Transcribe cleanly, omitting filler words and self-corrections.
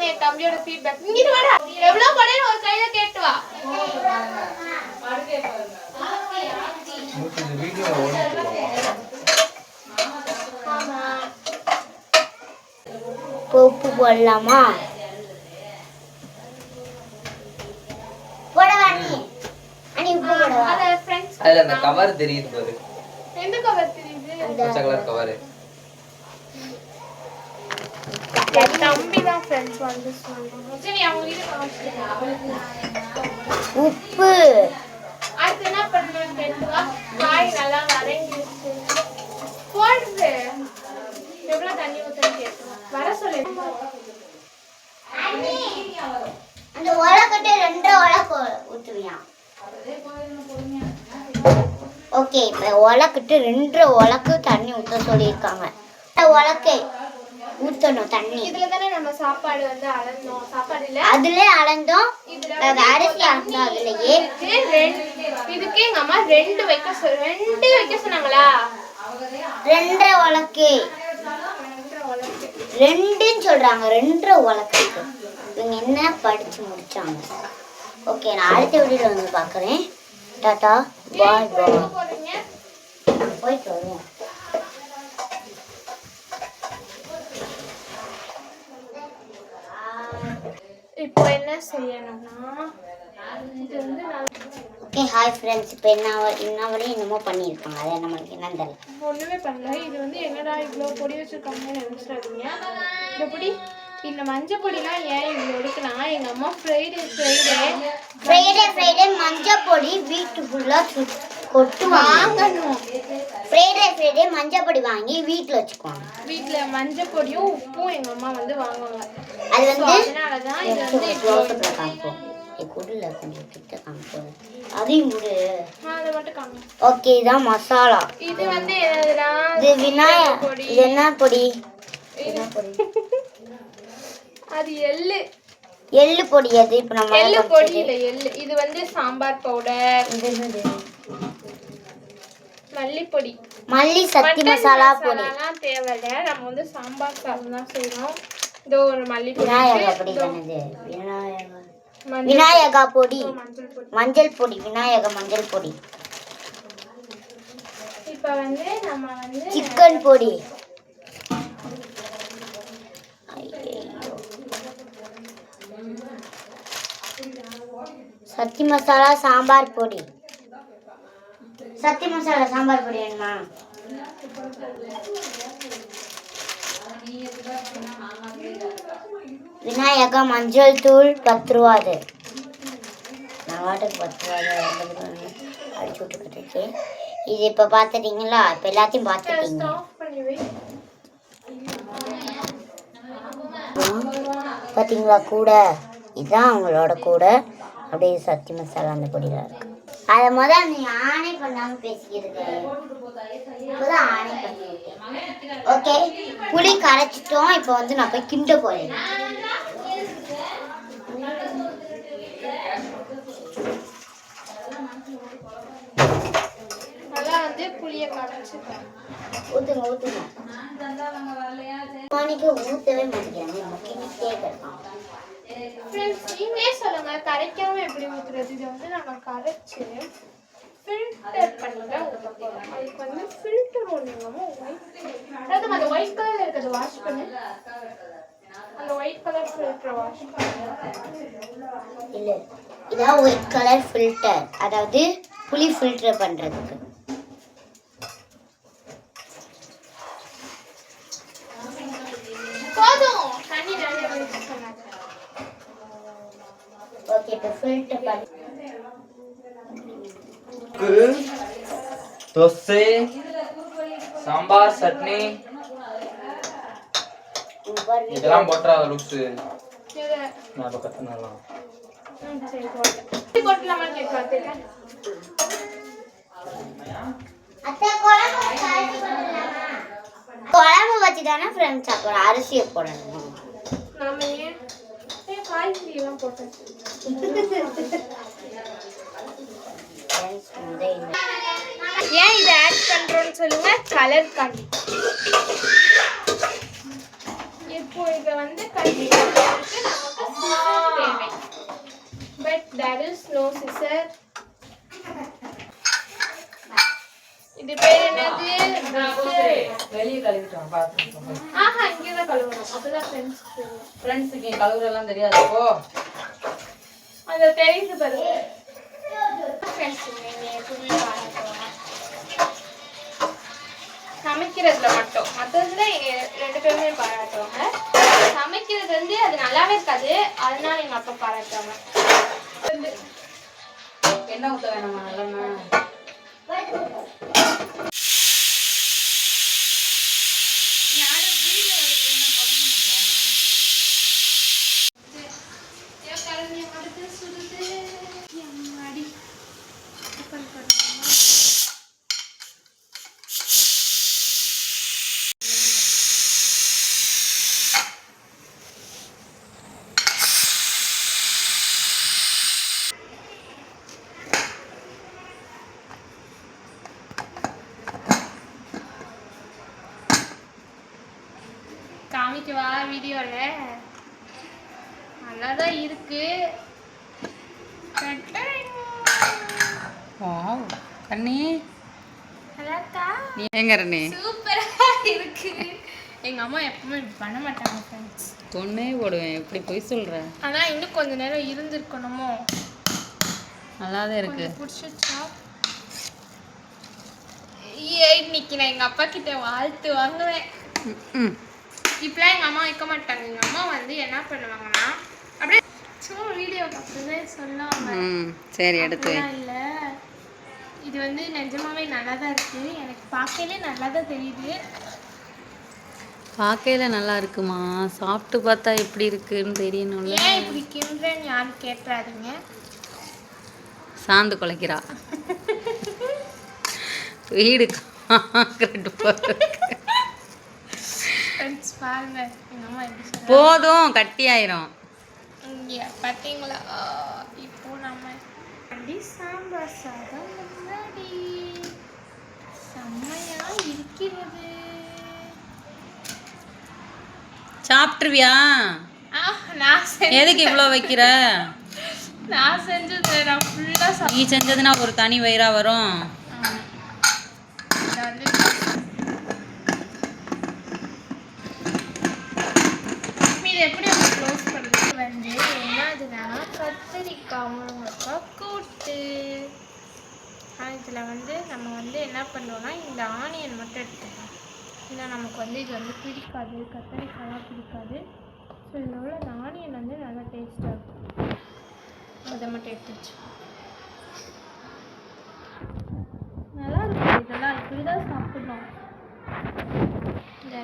என் தம்பியோட ஃபீட்பேக். இங்கிட்டு வாடா. எவ்வளவு பணம் ஒரு கையில கேட்டு வா. உப்பு போடலாமா? போடவா நீ? அனி உப்பு போடவா? அத फ्रेंड्स அதுல அந்த கவர் தெரியுது பாரு. எந்த கவர் தெரியுது? பச்சை கலர் கவர். தம்பி தான் फ्रेंड्स வந்து சொன்னாங்க. சரி அவங்க கிட்ட காமிச்சிட்டு உப்பு அது என்ன பண்ணனும் தெரியுமா? காய் நல்லா வதங்கிடுச்சு. போடுது. எவ்வளவு தண்ணி ஊத்தணும் கேட்கணும். வர சொல்லு. அண்ணி அந்த உலக்கட்டை 2 உலக்கு ஊத்துவியா? ஓகே, இப்போ உலக்கிட்டு 2 உலக்கு தண்ணி ஊத்த சொல்லியிருக்காங்க. உலக்கை ஊத்தணும் தண்ணி. இதுல தானே நம்ம சாப்பாடு வந்து அளந்தோம். சாப்பாடு இல்ல அதுல அளந்தோம். அரிசி அளந்தோம். அதுலயே இதுக்கு எங்க அம்மா 2 வைக்க சொன்னாங்களா? 2 உலக்கு 2ன்னு சொல்றாங்க. 2 உலக்கு. இவங்க என்ன படிச்சு முடிச்சாங்க? ஓகே, நான் அடுத்த வீடியோல வந்து பாக்குறேன். டாடா பாய் பாய். போயிட்டு வருவோம். இப்போ என்ன செய்யணும்னா இது வந்து ஓகே, ஹாய் ஃப்ரெண்ட்ஸ். இப்போ இன்னவரையும் என்னமோ பண்ணியிருக்காங்க. அதை நம்மளுக்கு என்னன்னு தெரியல. ஒண்ணுமே பண்ணல. இது வந்து என்னடா இவ்வளோ பொடி வச்சிருக்காங்கன்னு நினைச்சிடாதீங்க. இந்த பொடி இந்த மஞ்சள் பொடிலாம் ஏன் இவ்வளோ எடுக்குன்னா எங்கள் அம்மா ஃப்ரைடே மஞ்சள் பொடி வீட்டு ஃபுல்லாக கொட்டுவாங்கணும். ஃப்ரைடே மஞ்சள் பொடி வாங்கி வீட்டில் வச்சுக்குவாங்க. வீட்டில் மஞ்சள் பொடியும் உப்பும் எங்கள் அம்மா வந்து வாங்குவாங்க. அது வந்து அதனால தான் இது வந்து காமிப்போம். குடில கொஞ்சம் கிட்ட காமிப்போம். அதையும் குடு. அதை மட்டும் காமி. ஓகே, இதான் மசாலா. இது வந்து என்னதுன்னா இது என்ன பொடி? அது எள்ளு பொடி. அது இப்போ நம்ம எள்ளு பொடி இல்ல, எள்ளு. இது வந்து சாம்பார் பவுடர். இது என்னது? மல்லிப்பொடி. மல்லி சக்தி மசாலா பொடி. அதெல்லாம் தேவையில்ல. நம்ம வந்து சாம்பார் சாதம் தான் செய்யறோம். இதோ ஒரு மல்லிப்பொடி. விநாயகா பொடி என்னது? விநாயகா பொடி. மஞ்சள் பொடி. விநாயகா மஞ்சள் பொடி. இப்போ வந்து நம்ம வந்து சிக்கன் பொடி. சக்தி மசாலா சாம்பார் பொடி. சக்தி மசாலா சாம்பார் பொடி வேணுமா? விநாயகா மஞ்சள் தூள் 10 ரூபா. அது நான் வாட்டுக்கு 10 ரூபா அடிச்சு விட்டுக்கிட்டு. இது இப்போ பார்த்துட்டீங்களா? இப்போ எல்லாத்தையும் பார்த்துட்டீங்க. பார்த்தீங்களா? கூட இதுதான் அவங்களோட கூட. அப்படியே சக்தி மசாலா அந்த பொடியில் இருக்கு. அதை முதல்ல நீ ஆணை பண்ணாமல் பேசிக்கிறது. இப்போதான் ஆணை பண்ணியிருக்கேன். ஓகே, புளி கரைச்சிட்டோம். இப்போ வந்து நான் போய் கிண்ட போறேன். நல்லா வந்து புளியை கரைச்சிட்டோம். ஊற்றுங்க. மணிக்கு ஊற்றவே மாட்டேங்கிறாங்க. கேட்கலாம். நீங்களே சொல்லுங்க, கரைக்காம எப்படி ஊத்துறது? இதை வந்து நம்ம கரைச்சு ஃபில்டர் பண்ணி தான் ஊற்ற போகிறோம். அதுக்கு வந்து ஃபில்டர் ஒன்றுங்கம்மா அதாவது அந்த ஒயிட் கலர் இருக்கிறத வாஷ் பண்ணி அந்த ஒயிட் கலர் ஃபில்டரை வாஷ் பண்ணி. இல்லை, இதான் ஒயிட் கலர் ஃபில்டர். அதாவது புளி ஃபில்டர் பண்ணுறதுக்கு. போதும் தண்ணி நிறைய வேஸ்ட் பண்ணாத. ஓகே, இப்போ ஃபில்டர் பண்ணி தோசை சாம்பார் சட்னி இதெல்லாம் போட்டா லுக்ஸ் நான் கத்துனலாம். சரி போட்டு போட்டலாமா கேட்காதே. அத்தை குழம்பு வச்சு தானே ஃப்ரெண்ட்ஸ் சாப்பிட்றோம். அரிசியை போடணும். நாம ஏன் காய்கறி எல்லாம் போட்டேன். ஏன் இதை ஆட் பண்றோம்னு சொல்லுங்க. கலர் காண்டி. இப்போ இதை வந்து கண்டிப்பாக நோ சிசர். இது பேர் என்னது? வெளியே கழுவிட்டோம் பாத்ரூம். ஆஹா, இங்கே தான் கழுவணும். அப்பதான் ஃப்ரெண்ட்ஸுக்கு கழுவுறதெல்லாம் தெரியாது போ. அது தெரியுது பாருங்க. ஃப்ரெண்ட்ஸ் நீங்க எப்பவுமே பாராட்டுவாங்க. சமைக்கிறதுல மட்டும், மற்றதுல ரெண்டு பேருமே பாராட்டுவாங்க. சமைக்கிறது வந்து அது நல்லாவே இருக்காது, அதனால எங்க அப்பா பாராட்டுவாங்க. என்ன ஊத்த வேணாமா? நல்லெண்ணெய் காமிக்கவா வீடியோல? நல்லாதான் இருக்கு. வாவ் கண்ணி நல்லாக்கா? நீ எங்க ரண்ணி? சூப்பரா இருக்கு. எங்க அம்மா எப்பவுமே இப்படி பண்ண மாட்டாங்க ஃப்ரெண்ட்ஸ். பொண்ணே போடுவேன். எப்படி பொய் சொல்ற? ஆனா இன்னும் கொஞ்ச நேரம் இருந்திருக்கணுமோ. நல்லாதான் இருக்கு. பிடிச்சிச்சா? இன்னைக்கு நான் எங்க அப்பா கிட்ட வாழ்த்து வாங்குவேன். இப்பெல்லாம் எங்க அம்மா வைக்க மாட்டாங்க. எங்க அம்மா வந்து என்ன பண்ணுவாங்கன்னா, அப்படியே சும்மா வீடியோ பார்த்துட்டு சொல்லாம. சரி எடுத்து இல்ல, இது வந்து நிஜமாவே நல்லா தான் இருக்கு. எனக்கு பார்க்கலே நல்லா தான் தெரியுது. பார்க்கையில நல்லா இருக்குமா? சாப்பிட்டு பார்த்தா எப்படி இருக்குன்னு தெரியணும்ல. ஏன் இப்படி கிண்டுறேன்னு யாரும் கேட்டுறாதீங்க. சாந்து குலைக்கிறா. வீடு ஃப்ரெண்ட்ஸ் பாருங்க எங்க அம்மா எப்படி சொல்றாங்க. போதும் கட்டி ஆயிரும். இங்க பாத்தீங்களா? இப்போ நம்ம சாம்பார் சாதம் முன்னாடி செம்மையா இருக்கிறது. சாப்பிட்டுருவியா? நான் எதுக்கு இவ்வளோ வைக்கிற? நான் செஞ்சது நான் ஃபுல்லா நீ செஞ்சதுன்னா ஒரு தனி வயிறா வரும். இது எப்படி க்ளோஸ் பண்ணுறது வந்து என்னதுன்னா கத்திரிக்காய் முருங்கைக்காய் கூட்டு. இதில் வந்து நம்ம வந்து என்ன பண்ணுறோம்னா இந்த ஆனியன் மட்டும் எடுத்துக்கலாம். ஏன்னா நமக்கு வந்து இது வந்து பிடிக்காது, கத்திரிக்காயெலாம் பிடிக்காது. ஸோ இதில் உள்ள இந்த ஆனியன் வந்து நல்லா டேஸ்ட்டாக இருக்கும். அதை மட்டும் எடுத்து வச்சு நல்லா இருக்கும். இதெல்லாம் இப்படி தான் சாப்பிடணும். இந்த